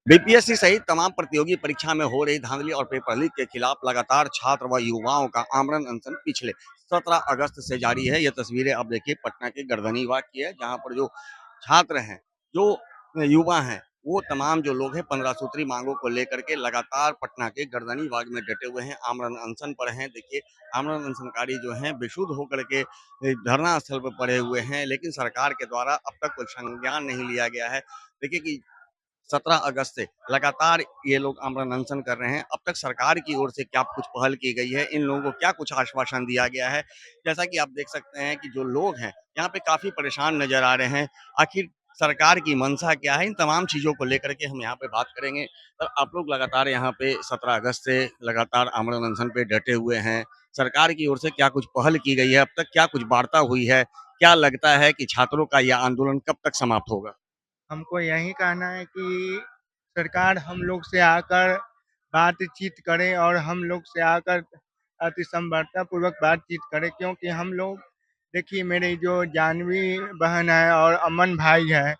BPSC सहित तमाम प्रतियोगी परीक्षा में हो रही धांधली और पेपर लीक के खिलाफ लगातार छात्र व युवाओं का आमरण अनशन पिछले 17 अगस्त से जारी है। ये तस्वीरें आप देखिए पटना के गर्दनीबाग की है, जहां पर जो छात्र हैं, जो युवा हैं, वो तमाम जो लोग हैं 15 सूत्री मांगों को लेकर के लगातार पटना के गर्दनीबाग में डटे हुए हैं, आमरण अनशन पर हैं। देखिए आमरण अनशनकारी जो हैं बेसुध होकर के धरना स्थल पर पड़े हुए हैं, लेकिन सरकार के द्वारा अब तक कोई संज्ञान नहीं लिया गया है। देखिए कि 17 अगस्त से लगातार ये लोग आमरण अनशन कर रहे हैं। अब तक सरकार की ओर से क्या कुछ पहल की गई है, इन लोगों को क्या कुछ आश्वासन दिया गया है? जैसा कि आप देख सकते हैं कि जो लोग हैं, यहाँ पे काफ़ी परेशान नज़र आ रहे हैं। आखिर सरकार की मंशा क्या है? इन तमाम चीज़ों को लेकर के हम यहाँ पे बात करेंगे। तो आप लोग लगातार यहाँ पे 17 अगस्त से लगातार आमरण अनशन पे डटे हुए हैं। सरकार की ओर से क्या कुछ पहल की गई है? अब तक क्या कुछ वार्ता हुई है? क्या लगता है कि छात्रों का यह आंदोलन कब तक समाप्त होगा? हमको यही कहना है कि सरकार हम लोग से आकर बातचीत करे और हम लोग से आकर अति समझौतापूर्वक बातचीत करे, क्योंकि हम लोग देखिए मेरे जो जानवी बहन है और अमन भाई है,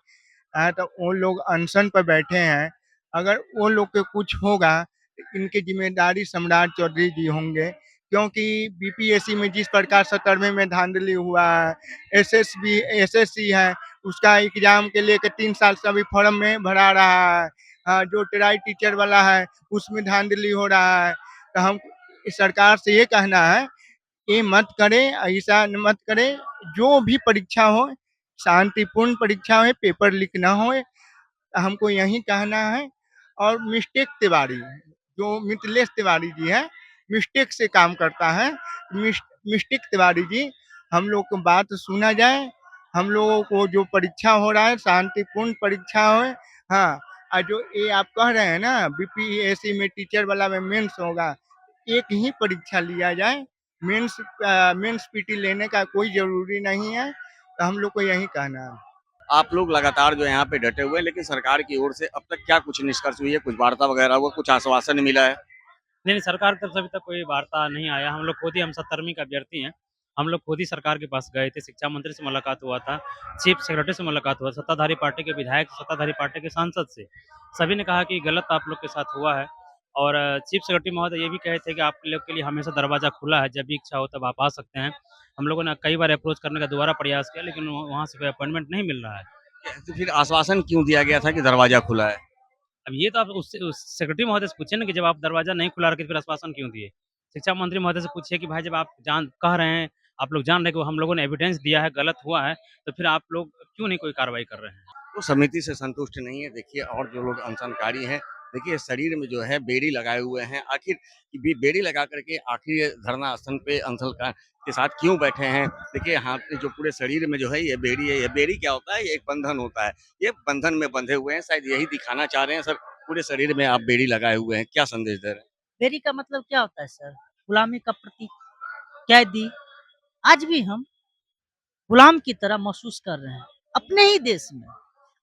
तो वो लोग अनशन पर बैठे हैं। अगर वो लोग के कुछ होगा तो इनकी जिम्मेदारी सम्राट चौधरी जी होंगे, क्योंकि बीपीएससी में जिस प्रकार 17वें में धांधली हुआ है, एसएससी है, उसका एग्जाम के लिए 3 साल से अभी फॉर्म में भरा रहा है। जो ट्राई टीचर वाला है उसमें धांधली हो रहा है। तो हम इस सरकार से ये कहना है, ये मत करें, ऐसा मत करें। जो भी परीक्षा हो शांतिपूर्ण परीक्षा हो, पेपर लीक ना होए, हमको यही कहना है। और मिस्टेक तिवारी, जो मिथिलेश तिवारी जी है, मिस्टेक से काम करता है। मिस्टेक तिवारी जी, हम लोग को बात सुना जाए। हम लोगों को जो परीक्षा हो रहा है शांतिपूर्ण परीक्षा हो। हाँ, और जो ये आप कह रहे हैं ना बीपीएससी में टीचर वाला में मेंस होगा, एक ही परीक्षा लिया जाए। मेंस पीटी लेने का कोई जरूरी नहीं है। तो हम लोग को यही कहना है। आप लोग लगातार जो यहाँ पे डटे हुए हैं, लेकिन सरकार की ओर से अब तक क्या कुछ निष्कर्ष हुई है? कुछ वार्ता वगैरह हुआ, कुछ आश्वासन मिला है? नहीं, नहीं, सरकार की तरफ से अभी तक कोई वार्ता नहीं आया। हम 17वीं के अभ्यर्थी हैं। हम लोग खुद ही सरकार के पास गए थे, शिक्षा मंत्री से मुलाकात हुआ था, चीफ सेक्रेटरी से मुलाकात हुआ, सत्ताधारी पार्टी के विधायक, सत्ताधारी पार्टी के सांसद से। सभी ने कहा कि गलत आप लोग के साथ हुआ है और चीफ सेक्रेटरी महोदय ये भी कहे थे कि आप लोग के लिए हमेशा दरवाज़ा खुला है, जब भी इच्छा हो तब आप आ सकते हैं। हम लोगों ने कई बार अप्रोच करने का दोबारा प्रयास किया, लेकिन वहाँ से कोई अपॉइंटमेंट नहीं मिल रहा है। तो फिर आश्वासन क्यों दिया गया था कि दरवाजा खुला है? अब ये तो आप उससे उस सेक्रेटरी महोदय से पूछिए ना कि जब आप दरवाज़ा नहीं खुला रखे, फिर आश्वासन क्यों दिए? शिक्षा मंत्री महोदय से पूछिए कि भाई जब आप कह रहे हैं, आप लोग जान रहे हैं कि हम लोगों ने एविडेंस दिया है, गलत हुआ है, तो फिर आप लोग क्यों नहीं कोई कार्रवाई कर रहे हैं? तो समिति से संतुष्ट नहीं है। देखिए और जो लोग अनशनकारी हैं, देखिए शरीर में जो है बेड़ी लगाए हुए हैं। आखिर बेड़ी लगा करके आखिर ये धरना स्थल पे अनशन के साथ क्यों बैठे हैं? देखिए हाथ में जो पूरे शरीर में जो है ये बेड़ी है। ये बेड़ी क्या होता है? ये एक बंधन होता है। ये बंधन में बंधे हुए हैं, शायद यही दिखाना चाह रहे हैं सर। पूरे शरीर में आप बेड़ी लगाए हुए हैं, क्या संदेश दे रहे हैं? देरी का मतलब क्या होता है सर? गुलामी का प्रतीक, कैदी। आज भी हम गुलाम की तरह महसूस कर रहे हैं अपने ही देश में,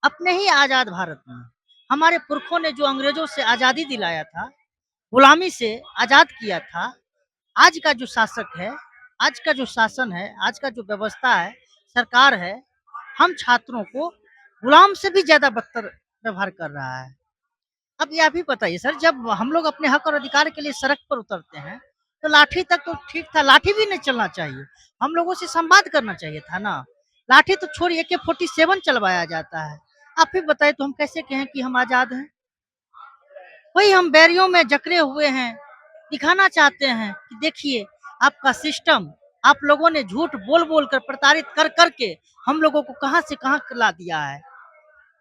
अपने ही आजाद भारत में। हमारे पुरखों ने जो अंग्रेजों से आजादी दिलाया था, गुलामी से आजाद किया था, आज का जो शासक है, आज का जो शासन है, आज का जो व्यवस्था है, सरकार है, हम छात्रों को गुलाम से भी ज्यादा बदतर व्यवहार कर रहा है। अब यह भी बताइए सर, जब हम लोग अपने हक और अधिकार के लिए सड़क पर उतरते हैं, तो लाठी तक तो ठीक था, लाठी भी नहीं चलना चाहिए। हम लोगों से संवाद करना चाहिए था ना। लाठी तो छोड़िए, AK-47 चलवाया जाता है। आप ही बताइए तो हम कैसे कहें कि हम आजाद हैं? वही हम बैरियों में जकड़े हुए हैं, दिखाना चाहते हैं कि देखिए आपका सिस्टम, आप लोगों ने झूठ बोल बोल कर, प्रताड़ित कर करके हम लोगों को कहाँ से कहाँ ला दिया है।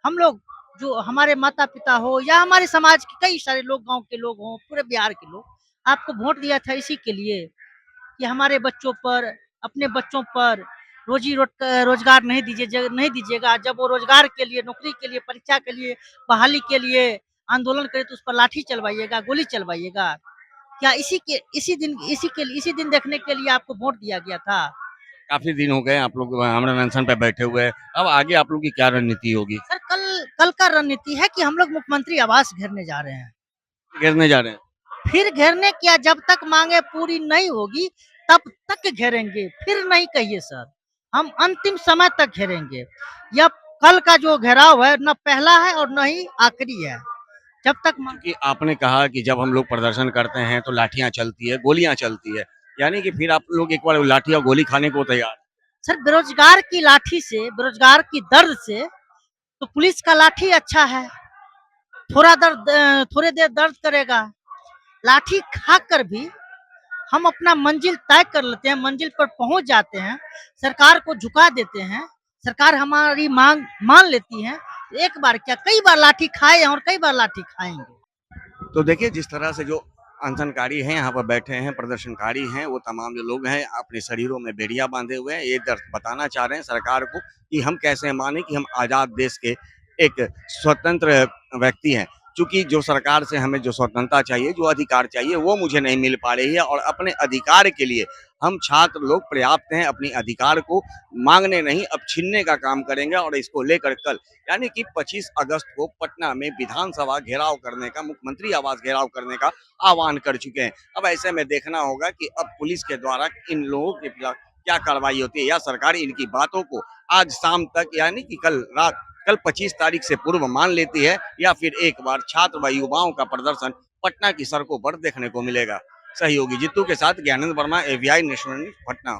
हम लोग, जो हमारे माता-पिता हो या हमारे समाज के कई सारे लोग, गाँव के लोग हों, पूरे बिहार के लोग, आपको वोट दिया था इसी के लिए कि हमारे बच्चों पर, अपने बच्चों पर रोज़गार नहीं दीजिएगा। जब वो रोज़गार के लिए, नौकरी के लिए, परीक्षा के लिए, बहाली के लिए आंदोलन करे तो उस पर लाठी चलवाइएगा, गोली चलवाइएगा। क्या इसी दिन देखने के लिए आपको वोट दिया गया था? काफ़ी दिन हो गए आप लोग आमरण अनशन पे बैठे हुए हैं। अब आगे आप लोग की क्या रणनीति होगी? सर, कल का रणनीति है कि हम लोग मुख्यमंत्री आवास घेरने जा रहे हैं। घेरने जा रहे हैं? फिर घेरने क्या, जब तक मांगे पूरी नहीं होगी तब तक घेरेंगे, फिर नहीं कहिए सर। हम अंतिम समय तक घेरेंगे। यह कल का जो घेराव है न पहला है और न ही आखिरी है। जब तक मांग कि आपने कहा कि जब हम लोग प्रदर्शन करते हैं तो लाठियां चलती है, गोलियां चलती है, यानी कि फिर आप लोग एक बार लाठी और गोली खाने को तैयार। सर, बेरोजगार की लाठी से, बेरोजगार की दर्द से तो पुलिस का लाठी अच्छा है। थोड़े देर दर्द करेगा। लाठी खाकर भी हम अपना मंजिल तय कर लेते हैं, मंजिल पर पहुंच जाते हैं, सरकार को झुका देते हैं, सरकार हमारी मांग मान लेती है। एक बार क्या, कई बार लाठी खाए हैं और कई बार लाठी खाएंगे। तो देखिए जिस तरह से जो अनशनकारी हैं यहाँ पर बैठे हैं, प्रदर्शनकारी हैं, वो तमाम जो लोग हैं अपने शरीरों में बेड़ियां बांधे हुए हैं। ये दर्द बताना चाह रहे हैं सरकार को कि हम कैसे माने कि हम आज़ाद देश के एक स्वतंत्र व्यक्ति हैं। चूंकि जो सरकार से हमें जो स्वतंत्रता चाहिए, जो अधिकार चाहिए, वो मुझे नहीं मिल पा रही है और अपने अधिकार के लिए हम छात्र लोग पर्याप्त हैं। अपने अधिकार को मांगने नहीं, अब छीनने का काम करेंगे और इसको लेकर कल यानी कि 25 अगस्त को पटना में विधानसभा घेराव करने का, मुख्यमंत्री आवास घेराव करने का आह्वान कर चुके हैं। अब ऐसे में देखना होगा कि अब पुलिस के द्वारा इन लोगों के खिलाफ क्या कार्रवाई होती है, या सरकार इनकी बातों को आज शाम तक यानी कि कल 25 तारीख से पूर्व मान लेती है, या फिर एक बार छात्र व युवाओं का प्रदर्शन पटना की सड़कों पर देखने को मिलेगा। सहयोगी जित्तू के साथ Gyanendra Verma, AVI national news, Patna.